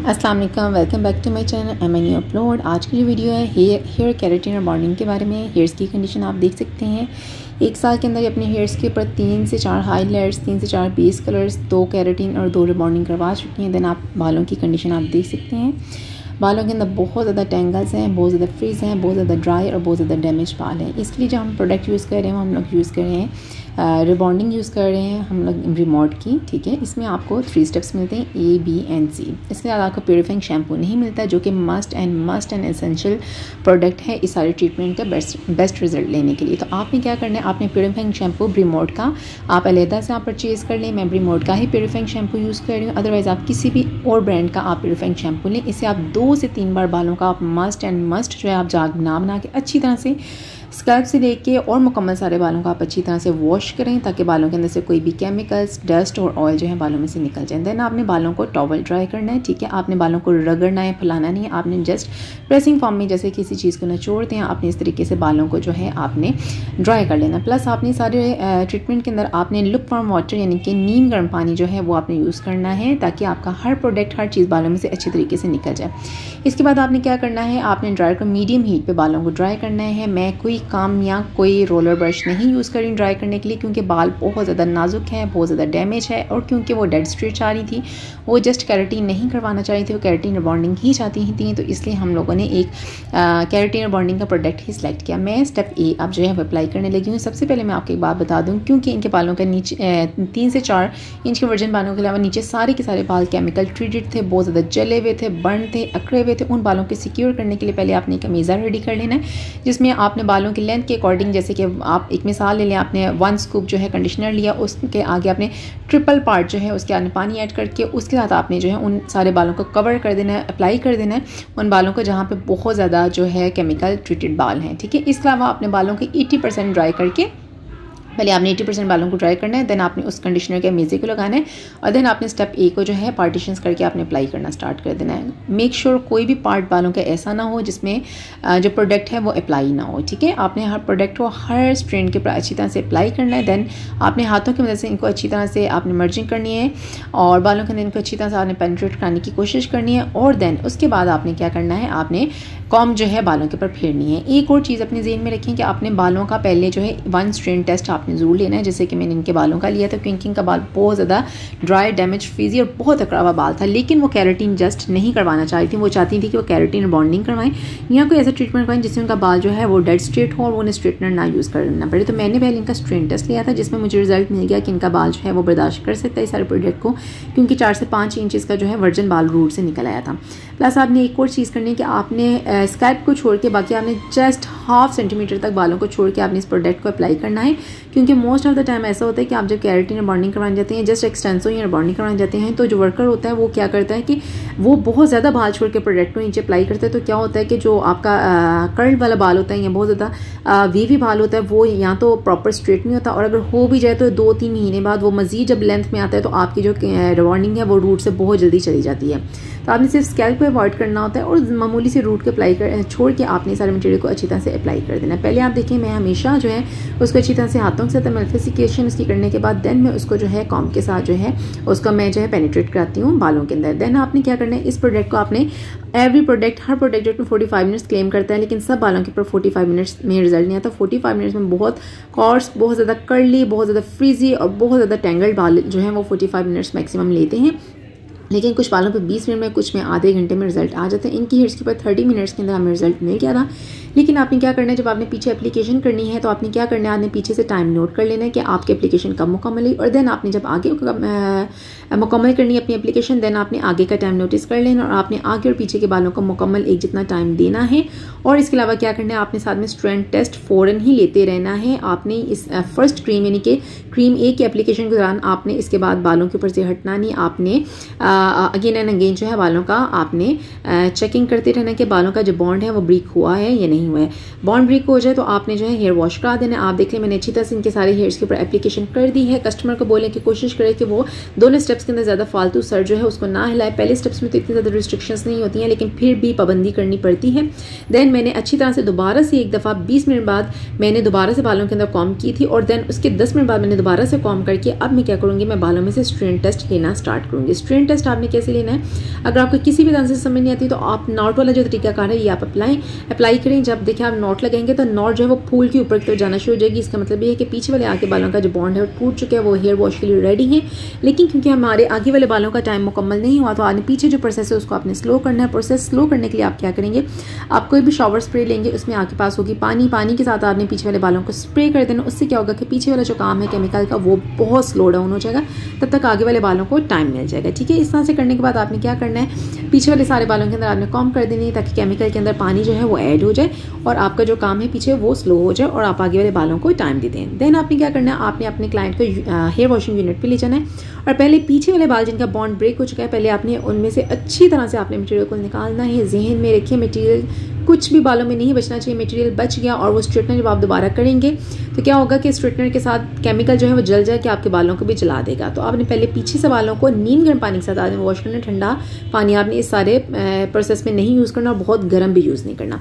अस्सलाम वालेकुम, welcome back to my channel M N upload. आज की जो वीडियो है हेयर केराटिन और बॉन्डिंग के बारे में। हेयर्स की कंडीशन आप देख सकते हैं। एक साल के अंदर ये अपने हेयर्स के ऊपर 3 से 4 हाईलाइट्स, 3 से 4 बेस कलर्स, 2 केराटिन और 2 रिबॉन्डिंग करवा चुकी हैं। देन आप बालों की कंडीशन आप देख सकते हैं। बालों के अंदर बहुत ज़्यादा टेंगल्स हैं, बहुत ज़्यादा फ्रीज हैं, बहुत ज़्यादा ड्राई और बहुत ज़्यादा डैमेज बाल हैं। इसके लिए जो हम प्रोडक्ट यूज़ कर रहे हैं वो हम लोग यूज़ कर रहे हैं रिबॉन्डिंग यूज़ कर रहे हैं हम लोग रिमोट की, ठीक है। इसमें आपको 3 स्टेप्स मिलते हैं, A, B एंड C। इसके बाद आपको प्योरीफाइंग शैम्पू नहीं मिलता, जो कि मस्ट एंड एसेंशियल प्रोडक्ट है इस सारे ट्रीटमेंट का बेस्ट रिजल्ट लेने के लिए। तो आपने क्या करना है, आपने प्योरीफाइंग शैम्पू रिमोट का आप अलहदा से आप परचेज़ कर लें। मैं रिमोट का ही प्योरीफाइंग शैम्पू यूज़ कर रही हूँ, अदरवाइज़ आप किसी भी और ब्रांड का आप प्योरीफाइंग शैम्पू लें। इससे आप 2 से 3 बार बालों का आप मस्ट जो है आप जाग बना के अच्छी तरह से स्कैल्प से लेके और मुकम्मल सारे बालों का आप अच्छी तरह से वॉश करें, ताकि बालों के अंदर से कोई भी केमिकल्स, डस्ट और ऑयल जो है बालों में से निकल जाए। देन आपने बालों को टॉवल ड्राई करना है, ठीक है। आपने बालों को रगड़ना है, फैलाना नहीं है। आपने जस्ट प्रेसिंग फॉर्म में जैसे किसी चीज़ को निचोड़ते हैं, आपने इस तरीके से बालों को जो है आपने ड्राई कर लेना। प्लस आपने सारे ट्रीटमेंट के अंदर आपने लुक वार्म वाटर यानी कि नीम गर्म पानी जो है वो आपने यूज़ करना है, ताकि आपका हर प्रोडक्ट, हर चीज़ बालों में से अच्छी तरीके से निकल जाए। इसके बाद आपने क्या करना है, आपने ड्रायर को मीडियम हीट पे बालों को ड्राई करना है। मैं कोई काम या कोई रोलर ब्रश नहीं यूज़ कर रही ड्राई करने के लिए, क्योंकि बाल बहुत ज़्यादा नाजुक है, बहुत ज़्यादा डैमेज है, और क्योंकि वो डेड स्ट्रेट चाह रही थी, वो जस्ट केराटिन नहीं करवाना चाह रही थी, वो केराटिन बॉन्डिंग ही चाहती थी। तो इसलिए हम लोगों ने एक केराटिन बॉन्डिंग का प्रोडक्ट ही सिलेक्ट किया। मैं स्टेप A अब जो है वो अप्लाई करने लगी हूँ। सबसे पहले मैं आपको एक बात बता दूँ, क्योंकि इनके बालों का नीचे 3 से 4 इंच के वर्जन बालों के अलावा नीचे सारे के सारे बाल केमिकल ट्रीटेड थे, बहुत ज़्यादा जले हुए थे, बर्न थे, अकड़े हुए थे। उन बालों को सिक्योर करने के लिए पहले आपने एक अमीज़ा रेडी कर लेना है, जिसमें आपने बालों की लेंथ के अकॉर्डिंग, जैसे कि आप एक मिसाल ले लें, आपने 1 स्कूप जो है कंडीशनर लिया, उसके आगे आपने ट्रिपल पार्ट जो है उसके आगे पानी ऐड करके उसके साथ आपने जो है उन सारे बालों को कवर कर देना है, अप्लाई कर देना है उन बालों को जहाँ पे बहुत ज़्यादा जो है केमिकल ट्रीटेड बाल हैं, ठीक है। इसके अलावा आपने बालों के 80% ड्राई करके, पहले आपने 80% बालों को ड्राई करना है, देन आपने उस कंडीशनर के अमीज़े को लगाना है, और देन आपने स्टेप A को जो है पार्टीशंस करके आपने अप्लाई करना स्टार्ट कर देना है। मेक श्योर कोई भी पार्ट बालों का ऐसा ना हो जिसमें जो प्रोडक्ट है वो अप्लाई ना हो, ठीक है। आपने हर प्रोडक्ट को हर स्ट्रेंड के ऊपर अच्छी तरह से अप्लाई करना है। देन आपने हाथों की मदद से इनको अच्छी तरह से आपने मर्जिंग करनी है, और बालों के अंदर इनको अच्छी तरह से आपने पेनिट्रेट करने की कोशिश करनी है। और देन उसके बाद आपने क्या करना है, आपने कॉम जो है बालों के ऊपर फेरनी है। एक और चीज़ अपने ज़हन में रखें कि आपने बालों का पहले जो है 1 स्ट्रेन टेस्ट आपने ज़रूर लेना है, जैसे कि मैंने इनके बालों का लिया था, क्योंकि इनका बाल बहुत ज़्यादा ड्राई, डैमेज, फ्रीजी और बहुत अकड़ा हुआ बाल था। लेकिन वो केराटिन जस्ट नहीं करवाना चाहती थी, वो चाहती थी कि वो केराटिन बॉन्डिंग करवाएं या कोई ऐसा ट्रीटमेंट करवाएं जिससे उनका बाल जो है वो डेड स्ट्रेट हो और वो उन्हें स्ट्रेटनर ना यूज़ करना पड़े। तो मैंने पहले इनका स्ट्रेन टेस्ट लिया था, जिसमें मुझे रिजल्ट मिल गया कि इनका बाल जो है वो बर्दाश्त कर सकता है इस सारे प्रोडक्ट को, क्योंकि 4 से 5 इंचज़ का जो है वर्जन बाल रूट से निकल आया था। प्लस आपने एक और चीज़ करनी है कि आपने स्कैल्प को छोड़ के बाकी आपने जस्ट 1/2 सेंटीमीटर तक बालों को छोड़ के आपने इस प्रोडक्ट को अप्लाई करना है, क्योंकि मोस्ट ऑफ द टाइम ऐसा होता है कि आप जब केराटिन बॉन्डिंग करवाने जाते हैं, जस्ट एक्सटेंसो या बॉन्डिंग करवाने जाते हैं, तो जो वर्कर होता है वो क्या करता है कि वो बहुत ज़्यादा बाल छोड़ के प्रोडक्ट को नीचे अप्लाई करता है। तो क्या होता है कि जो आपका कर्ल वाला बाल होता है या बहुत ज़्यादा वीवी बाल होता है, वो या तो प्रॉपर स्ट्रेट नहीं होता, और अगर हो भी जाए तो 2-3 महीने बाद वो मज़ीद जब लेंथ में आता है तो आपकी जो रिबॉन्डिंग है वो रूट से बहुत जल्दी चली जाती है। तो आपने सिर्फ स्कैल्प को अवॉइड करना होता है और मामूली से रूट के अप्लाई कर छोड़ के आपने सारे मटेरियल को अच्छी तरह से अप्लाई कर देना है। पहले आप देखिए, मैं हमेशा जो है उसको अच्छी तरह से हाथों के साथ एमल्फिकेशन उसकी करने के बाद देन मैं उसको जो है कॉम के साथ जो है उसको मैं जो है पेनिट्रेट कराती हूँ बालों के अंदर। देन आपने क्या करना है, इस प्रोडक्ट को आपने एवरी प्रोडक्ट, हर प्रोडक्ट जो 45 मिनट्स क्लेम करता है, लेकिन सब बालों के ऊपर 45 मिनट्स में रिजल्ट नहीं आता। 45 मिनट्स में बहुत कॉर्स, बहुत ज़्यादा कर्ली, बहुत ज़्यादा फ्रीजी और बहुत ज़्यादा टेंगल्ड बाल जो है वो 45 मिनट्स मैक्सिमम लेते हैं, लेकिन कुछ बालों पे 20 मिनट में, कुछ में आधे घंटे में रिजल्ट आ जाते हैं। इनकी हेयर्स के ऊपर 30 मिनट्स के अंदर हमें रिजल्ट मिल गया था। लेकिन आपने क्या करना है, जब आपने पीछे एप्लीकेशन करनी है तो आपने क्या करना है, आपने पीछे से टाइम नोट कर लेना है कि आपकी एप्लीकेशन कब मुकम्मल हुई, और देन आपने जब आगे मुकम्मल करनी है अपनी एप्लीकेशन, देन आपने आगे का टाइम नोटिस कर लेना, और आपने आगे और पीछे के बालों को मुकम्मल एक जितना टाइम देना है। और इसके अलावा क्या करना है, आपने साथ में स्ट्रेंथ टेस्ट फ़ौरन ही लेते रहना है। आपने इस फर्स्ट क्रीम यानी कि क्रीम A की एप्लीकेशन के दौरान आपने इसके बाद बालों के ऊपर से हटना नहीं, आपने अगेन एंड अगेन जो है बालों का आपने चेकिंग करते रहना कि बालों का जो बॉन्ड है वो ब्रेक हुआ है या नहीं हुआ है। बॉन्ड ब्रेक हो जाए तो आपने जो है हेयर वॉश करा देना। आप देख लें, मैंने अच्छी तरह से इनके सारे हेयर्स के ऊपर एप्लीकेशन कर दी है। कस्टमर को बोलें कि कोशिश करें कि वो दोनों स्टेप्स के अंदर ज़्यादा फालतू सर जो है उसको ना हिलाए। पहले स्टेप्स में तो इतनी ज़्यादा रिस्ट्रिक्शंस नहीं होती हैं, लेकिन फिर भी पाबंदी करनी पड़ती है। देन मैंने अच्छी तरह से दोबारा से एक दफ़ा 20 मिनट बाद मैंने दोबारा से बालों के अंदर कॉम की थी, और देन उसके 10 मिनट बाद मैंने दोबारा से कॉम करके अब मैं क्या करूँगी, मैं बालों में से स्ट्रेन टेस्ट लेना स्टार्ट करूँगी। स्ट्रेन टेस्ट ट्विस्ट आपने कैसे लेना है। अगर आपको किसी भी तरह से समझ नहीं आती तो आप नॉट वाला जो तरीकाकार है ये आप अप्लाई करें। जब देखिए आप नॉट लगाएंगे तो नॉट जो है वो फूल के ऊपर की तरफ जाना शुरू हो जाएगी। इसका मतलब ये है कि पीछे वाले आगे बालों का जो बॉन्ड है वो टूट चुका है, वो हेयर वॉश के लिए रेडी है। लेकिन क्योंकि हमारे आगे वाले बालों का टाइम मुकम्मल नहीं हुआ तो आगे पीछे जो प्रोसेस है उसको आपने स्लो करना है। प्रोसेस स्लो करने के लिए आप क्या करेंगे, आप कोई भी शावर स्प्रे लेंगे, उसमें आपके पास होगी पानी के साथ आपने पीछे वाले बालों को स्प्रे कर देना। उससे क्या होगा कि पीछे वाला जो काम है केमिकल का वो बहुत स्लो डाउन हो जाएगा, तब तक आगे वाले बालों को टाइम मिल जाएगा। ठीक है, इस तरह से करने के बाद आपने क्या करना है, पीछे वाले सारे बालों के अंदर आपने कॉम्ब कर देनी है ताकि केमिकल के अंदर पानी जो है वो ऐड हो जाए और आपका जो काम है पीछे वो स्लो हो जाए और आप आगे वाले बालों को टाइम दे दें। देन आपने क्या करना है, आपने अपने क्लाइंट को हेयर वॉशिंग यूनिट पे ले जाना है और पहले पीछे वाले बाल जिनका बॉन्ड ब्रेक हो चुका है, पहले आपने उनमें से अच्छी तरह से आपने मटेरियल को निकालना है। जहन में रखिए मटेरियल कुछ भी बालों में नहीं बचना चाहिए, मटेरियल बच गया और वो स्ट्रेटनर जब आप दोबारा करेंगे तो क्या होगा कि स्ट्रेटनर के साथ केमिकल जो है वो जल जाए कि आपके बालों को भी जला देगा। तो आपने पहले पीछे से बालों को नीम गर्म पानी के साथ आपने वॉश करना, ठंडा पानी आपने इस सारे प्रोसेस में नहीं यूज़ करना और बहुत गर्म भी यूज़ नहीं करना।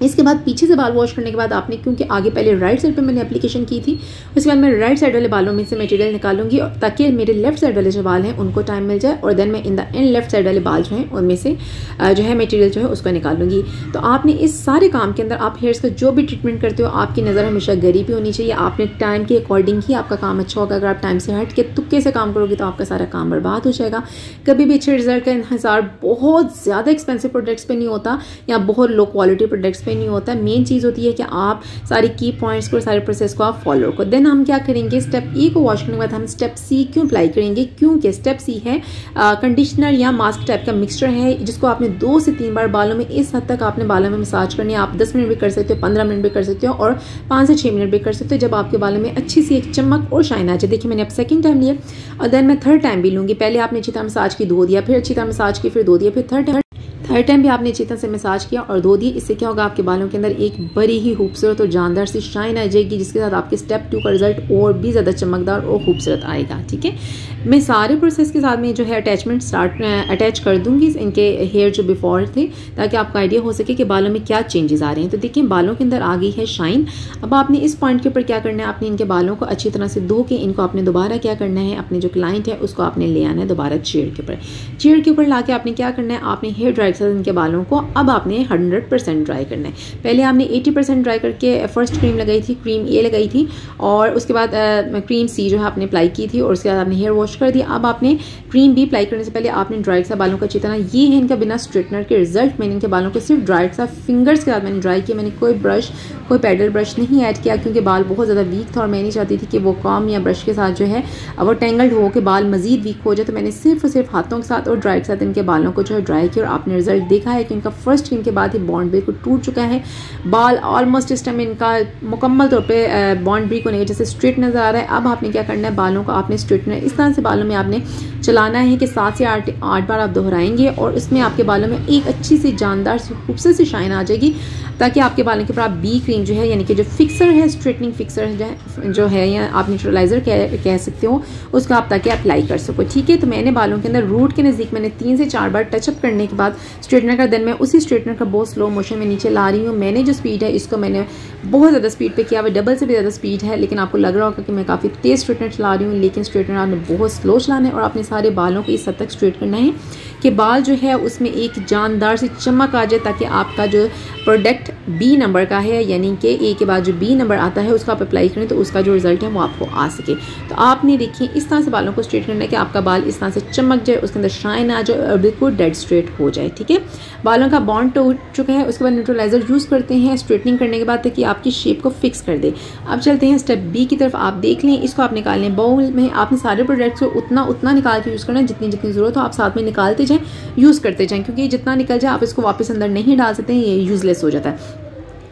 इसके बाद पीछे से बाल वॉश करने के बाद आपने, क्योंकि आगे पहले राइट साइड पे मैंने एप्लीकेशन की थी, उसके बाद मैं राइट साइड वाले बालों में से मटेरियल निकालूंगी ताकि मेरे लेफ्ट साइड वाले जो बाल हैं उनको टाइम मिल जाए और देन मैं in the end left side वाले बाल जो हैं उनमें से जो है मटेरियल जो है उसको निकालूंगी। तो आपने इस सारे काम के अंदर आप हेयर्स का जो भी ट्रीटमेंट करते हो आपकी नज़र हमेशा गरी पे होनी चाहिए। आपने टाइम के अकॉर्डिंग ही आपका काम अच्छा होगा। अगर आप टाइम से हट के तुक्के से काम करोगे तो आपका सारा काम बर्बाद हो जाएगा। कभी भी अच्छे रिजल्ट का इंतजार बहुत ज़्यादा एक्सपेंसिव प्रोडक्ट्स पे नहीं होता या बहुत लो क्वालिटी प्रोडक्ट्स पे नहीं होता। मेन चीज़ होती है कि आप सारी की पॉइंट्स को, सारे प्रोसेस को आप फॉलो करो। देन हम क्या करेंगे, स्टेप ए को वॉश करने के बाद हम स्टेप सी क्यों अप्लाई करेंगे, क्योंकि स्टेप सी है कंडीशनर या मास्क टाइप का मिक्सचर है जिसको आपने 2 से 3 बार बालों में इस हद तक आपने बालों में मसाज करनी है। आप 10 मिनट भी कर सकते हो, 15 मिनट भी कर सकते हो और 5 से 6 मिनट भी कर सकते हो, जब आपके बालों में अच्छी सी एक चमक और शाइन आ जाए। देखिए मैंने अब सेकंड टाइम लिया और देन मैं थर्ड टाइम भी लूँगी। पहले आपने अच्छी तरह मसाज की, धो दिया, फिर अच्छी तरह मसाज की, फिर धो दिया, फिर थर्ड टाइम भी आपने अच्छी तरह से मसाज किया और धो दिए। इससे क्या होगा, आपके बालों के अंदर एक बड़ी ही खूबसूरत और जानदार सी शाइन आ जाएगी जिसके साथ आपके स्टेप 2 का रिजल्ट और भी ज़्यादा चमकदार और खूबसूरत आएगा। ठीक है, मैं सारे प्रोसेस के साथ में जो है अटैचमेंट अटैच कर दूंगी इनके हेयर जो बिफोर थे, ताकि आपको आइडिया हो सके कि बालों में क्या चेंजेस आ रहे हैं। तो देखिए बालों के अंदर आ गई है शाइन। अब आपने इस पॉइंट के ऊपर क्या करना है, आपने इनके बालों को अच्छी तरह से धो के इनको आपने दोबारा क्या करना है, अपने जो क्लाइंट है उसको आपने ले आना है दोबारा चेयर के ऊपर। चेयर के ऊपर ला के आपने क्या करना है, आपने हेयर ड्राई के साथ इनके बालों को अब आपने 100% ड्राई करना है। पहले आपने 80% ड्राई करके फर्स्ट क्रीम लगाई थी, क्रीम ए लगाई थी और उसके बाद क्रीम सी जो है आपने अप्लाई की थी और उसके बाद आपने हेयर वॉश कर दिया। अब आपने क्रीम बी अप्लाई करने से पहले आपने ड्राई के साथ बालों को अच्छी तरह, ये है इनका बिना स्ट्रेटनर के रिजल्ट। मैंने इनके बालों को सिर्फ ड्राई के साथ फिंगर्स के साथ मैंने ड्राई किया। मैंने कोई ब्रश, कोई पैडल ब्रश नहीं ऐड किया क्योंकि बाल बहुत ज़्यादा वीक था और मैं नहीं चाहती थी कि वो कॉम या ब्रश के साथ जो है वो टेंगल्ड हो के बाल मजीद वीक हो जाए। तो मैंने सिर्फ और सिर्फ हाथों के साथ और ड्राई के साथ इनके बालों को जो है ड्राई किया और आपने रिजल्ट देखा है कि इनका फर्स्ट क्रीम के बाद ही बॉन्ड ब्रेक टूट चुका है। बाल ऑलमोस्ट इस टाइम इनका मुकम्मल तौर पे बॉन्ड ब्रेक होने की वजह से स्ट्रेट नज़र आ रहा है। अब आपने क्या करना है, बालों को आपने स्ट्रेटनर इस तरह से बालों में आपने चलाना है कि 7 से 8 बार आप दोहराएंगे और इसमें आपके बालों में एक अच्छी सी जानदार सी खूबसूरत सी शाइन आ जाएगी, ताकि आपके बालों के ऊपर आप बी क्रीम जो है यानी कि जो फिक्सर है, स्ट्रेटनिंग फिक्सर जो है या आप न्यूट्रलाइजर कह सकते हो, उसको आप ताकि अप्लाई कर सको। ठीक है, तो मैंने बालों के अंदर रूट के नज़दीक मैंने 3 से 4 बार टचअप करने के बाद स्ट्रेटनर का, देन मैं उसी स्ट्रेटनर का बहुत स्लो मोशन में नीचे ला रही हूँ। मैंने जो स्पीड है इसको मैंने बहुत ज़्यादा स्पीड पे किया हुआ, डबल से भी ज़्यादा स्पीड है, लेकिन आपको लग रहा होगा कि मैं काफ़ी तेज़ स्ट्रेटनर चला रही हूँ, लेकिन स्ट्रेटनर आपने बहुत स्लो चलाना है और अपने सारे बालों को इस हद तक स्ट्रेट करना है कि बाल जो है उसमें एक जानदार सी चमक आ जाए, ताकि आपका जो प्रोडक्ट बी नंबर का है यानी कि ए के बाद जो बी नंबर आता है उसका आप अप्लाई करें तो उसका जो रिजल्ट है वो आपको आ सके। तो आपने देखिए इस तरह से बालों को स्ट्रेट करना है कि आपका बाल इस तरह से चमक जाए, उसके अंदर शाइन आ जाए और बिल्कुल डेड स्ट्रेट हो जाए। ठीक है, बालों का बॉन्ड टूट चुका है, उसके बाद न्यूट्रलाइजर यूज़ करते हैं स्ट्रेटनिंग करने के बाद ताकि आपकी शेप को फिक्स कर दे। अब चलते हैं स्टेप बी की तरफ। आप देख लें, इसको आप निकाल लें बाउल में। आपने सारे प्रोडक्ट्स को उतना निकाल के यूज़ करना है जितनी ज़रूरत हो, आप साथ में निकालते जाएँ, यूज़ करते जाएँ, क्योंकि जितना निकल जाए आप इसको वापस अंदर नहीं डाल सकते हैं, ये यूज़लेस हो जाता है।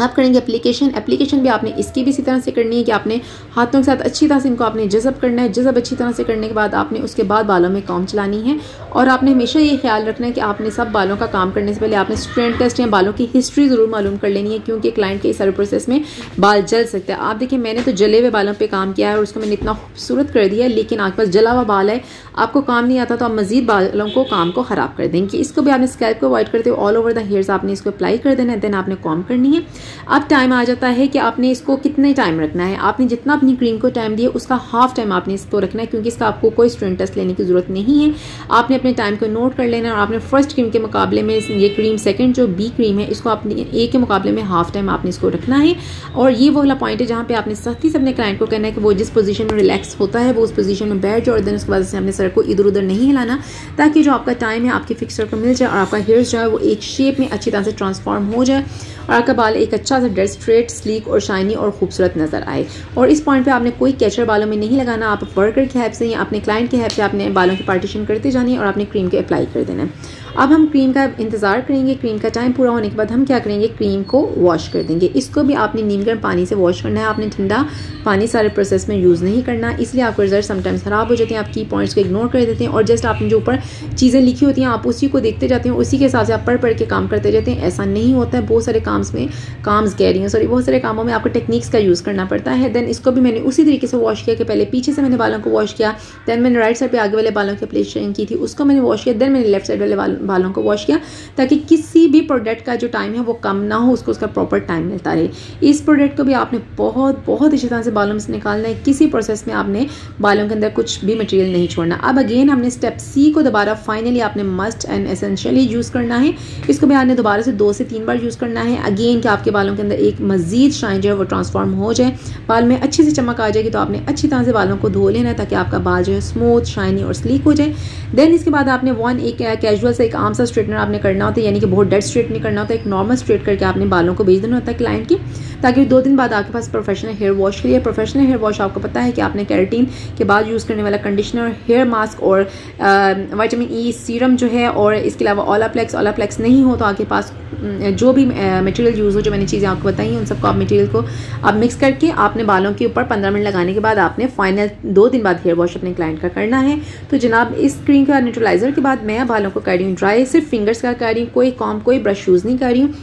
आप करेंगे एप्लीकेशन भी आपने इसकी भी इसी तरह से करनी है कि आपने हाथों के साथ अच्छी तरह से इनको आपने जज़ब करना है। जज़ब अच्छी तरह से करने के बाद आपने उसके बाद बालों में कॉम्ब चलानी है और आपने हमेशा ये ख्याल रखना है कि आपने सब बालों का काम करने से पहले आपने स्ट्रेंथ टेस्ट या बालों की हिस्ट्री ज़रूर मालूम कर लेनी है, क्योंकि क्लाइंट के इस सारे प्रोसेस में बाल जल सकते हैं। आप देखिए मैंने तो जले हुए बालों पर काम किया है और उसको मैंने इतना खूबसूरत कर दिया है, लेकिन आपके पास जला हुआ बाल है, आपको काम नहीं आता तो आप मजीद बालों को काम को ख़राब कर देंगे। इसको भी आपने स्कैल्प को अवॉइड करते हुए ऑल ओवर द हेयर्स आपने इसको अप्लाई कर देना है। देन आपने कॉम्ब करनी है। अब टाइम आ जाता है कि आपने इसको कितने टाइम रखना है। आपने जितना अपनी क्रीम को टाइम दिया उसका हाफ टाइम आपने इसको रखना है, क्योंकि इसका आपको कोई स्ट्रेन टेस्ट लेने की ज़रूरत नहीं है। आपने अपने टाइम को नोट कर लेना और आपने फर्स्ट क्रीम के मुकाबले में ये क्रीम सेकंड जो बी क्रीम है इसको आपने ए के मुकाबले में हाफ टाइम आपने इसको रखना है। और ये वो वाला पॉइंट है जहाँ पे आपने सख्ती से अपने क्लाइंट को कहना है कि वो जिस पोजीशन में रिलैक्स होता है वो उस पोजीशन में बैठ जाए और देन उसके बाद से अपने सर को इधर उधर नहीं हिलाना, ताकि जो आपका टाइम है आपके फिक्सर को मिल जाए और आपका हेयर्स जो है वो एक शेप में अच्छी तरह से ट्रांसफॉर्म हो जाए और आपका बाल एक अच्छा सा डेड स्ट्रेट, स्लीक और शाइनी और खूबसूरत नजर आए। और इस पॉइंट पे आपने कोई कैचर बालों में नहीं लगाना, आप वर्कर की हेल्प से या अपने क्लाइंट की हेल्प से आपने बालों की पार्टीशन करते जानी और आपने क्रीम को अप्लाई कर देना है। अब हम क्रीम का इंतज़ार करेंगे। क्रीम का टाइम पूरा होने के बाद हम क्या करेंगे, क्रीम को वॉश कर देंगे। इसको भी आपने नीम गर्म पानी से वॉश करना है, आपने ठंडा पानी सारे प्रोसेस में यूज़ नहीं करना, इसलिए आपको रिजल्ट समटाइम्स ख़राब हो जाते हैं। आप की पॉइंट्स को इग्नोर कर देते हैं और जस्ट आपने जो ऊपर चीज़ें लिखी होती हैं आप उसी को देखते जाते हैं, उसी के हिसाब से आप पढ़ के काम करते जाते हैं। ऐसा नहीं होता है, बहुत सारे बहुत सारे कामों में आपको टेक्निक्स का यूज़ करना पड़ता है। देन इसको भी मैंने उसी तरीके से वॉश किया कि पहले पीछे से मैंने बालों को वॉश किया, देन मैंने राइट साइड पे आगे वाले बालों की एप्लीकेशन की थी उसको मैंने वॉश किया, देन मैंने लेफ्ट साइड वाले बालों को वॉश किया, ताकि किसी भी प्रोडक्ट का जो टाइम है वो कम ना हो, उसको उसका प्रॉपर टाइम मिलता रहे। इस प्रोडक्ट को भी आपने बहुत अच्छी तरह से बालों में से निकालना है, किसी प्रोसेस में आपने बालों के अंदर कुछ भी मटेरियल नहीं छोड़ना। अब अगेन हमने स्टेप सी को दोबारा फाइनली आपने मस्ट एंड एसेंशियली यूज़ करना है। इसको भी आपने दोबारा से 2 से 3 बार यूज़ करना है अगेन, कि आपके बालों के अंदर एक मजीद शाइन जो है वो ट्रांसफॉर्म हो जाए, बाल में अच्छी से चमक आ जाएगी। तो आपने अच्छी तरह से बालों को धो लेना है ताकि आपका बाल जो है स्मूथ, शाइनी और स्लीक हो जाए। देन इसके बाद आपने एक कैजुअल से एक आम सा स्ट्रेटनर आपने करना होता है, यानी कि बहुत डेड स्ट्रेट नहीं करना होता, एक नॉर्मल स्ट्रेट करके आपने बालों को भेज देना होता है क्लाइंट की, ताकि 2 दिन बाद आपके पास प्रोफेशनल हेयर वॉश के लिए। प्रोफेशनल हेयर वॉश आपको पता है कि आपने केराटिन के बाद यूज़ करने वाला कंडीशनर, हेयर मास्क और विटामिन ई सीरम जो है, और इसके अलावा ओलाप्लेक्स नहीं हो तो आपके पास जो भी मटेरियल यूज़ हो, जो मैंने चीज़ें आपको बताई हैं उन सबको आप मटेरियल को आप मिक्स करके आपने बालों के ऊपर 15 मिनट लगाने के बाद आपने फाइनल 2 दिन बाद हेयर वॉश अपने क्लाइंट का करना है। तो जनाब इस क्रीम का न्यूट्रलाइजर के बाद मैं बालों को कर रही हूँ ड्राई, सिर्फ फिंगर्स का कर रही हूँ, कोई कॉम्ब कोई ब्रश यूज़ नहीं कर रही हूँ।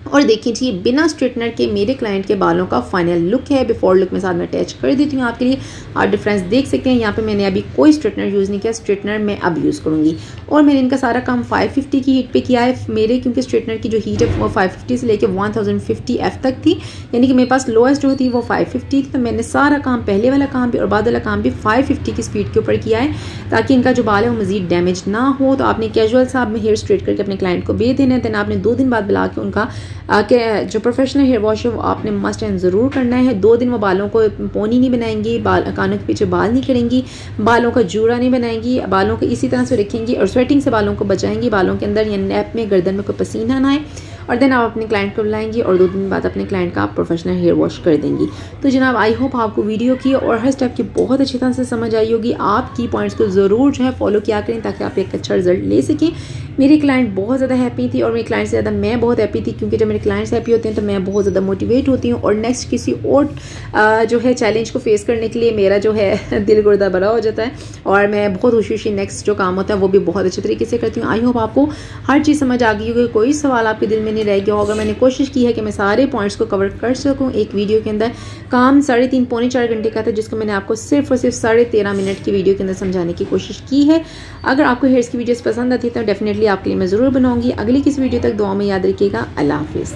और देखिए जी बिना स्ट्रेटनर के मेरे क्लाइंट के बालों का फाइनल लुक है। बिफोर लुक में साथ में अटैच कर देती हूँ आपके लिए, आप डिफरेंस देख सकते हैं। यहाँ पे मैंने अभी कोई स्ट्रेटनर यूज़ नहीं किया, स्ट्रेटनर मैं अब यूज़ करूँगी। और मैंने इनका सारा काम 550 की हीट पे किया है मेरे, क्योंकि स्ट्रेटनर की जो हीट है वो 550 से लेकर 1050 F तक थी, यानी कि मेरे पास लोएस्ट जो थी वो 550 थी। तो मैंने सारा काम, पहले वाला काम भी और बाद वाला काम भी 550 की स्पीड के ऊपर किया है, ताकि इनका जो बाल है वो मजीद डैमेज ना हो। तो आपने कैजुअल साहब में हेयर स्ट्रेट करके अपने क्लाइंट को भेज देना है। देन आपने 2 दिन बाद बुला के उनका जो प्रोफेशनल हेयर वॉश है वो आपने मस्ट एंड ज़रूर करना है। 2 दिन वो बालों को पोनी नहीं बनाएंगी, कानों के पीछे बाल नहीं करेंगी, बालों का जूड़ा नहीं बनाएंगी, बालों को इसी तरह से रखेंगी और स्वेटिंग से बालों को बचाएंगी, बालों के अंदर या नैप में गर्दन में कोई पसीना ना आए। और देन आप अपने क्लाइंट को बुलाएंगी और 2 दिन बाद अपने क्लाइंट का आप प्रोफेशनल हेयर वॉश कर देंगी। तो जनाब आई होप आपको वीडियो की और हर स्टेप की बहुत अच्छी तरह से समझ आई होगी। आप की पॉइंट्स को ज़रूर जो है फॉलो किया करें ताकि आप एक अच्छा रिजल्ट ले सकें। मेरी क्लाइंट बहुत ज़्यादा हैप्पी थी और मेरी क्लाइंट से ज़्यादा मैं बहुत हैप्पी थी, क्योंकि जब मेरे क्लाइंट्स हैप्पी होते हैं तो मैं बहुत ज़्यादा मोटिवेट होती हूँ और नेक्स्ट किसी और जो है चैलेंज को फेस करने के लिए मेरा जो है दिल गुर्दा भरा हो जाता है और मैं बहुत खुशी नेक्स्ट जो काम होता है वो भी बहुत अच्छे तरीके से करती हूँ। आई होप आपको हर चीज़ समझ आ गई होगी, कोई सवाल आपके दिल में नहीं रह गया होगा। मैंने कोशिश की है कि मैं सारे पॉइंट्स को कवर कर सकूँ एक वीडियो के अंदर। काम 3.5 पौने 4 घंटे का था, जिसको मैंने आपको सिर्फ और सिर्फ 13.5 मिनट की वीडियो के अंदर समझाने की कोशिश की है। अगर आपको हेयर्स की वीडियोस पसंद आती है तो डेफिनेटली आपके लिए मैं ज़रूर बनाऊंगी। अगली किसी वीडियो तक दुआ में याद रखिएगा। अल्लाह हाफिज़।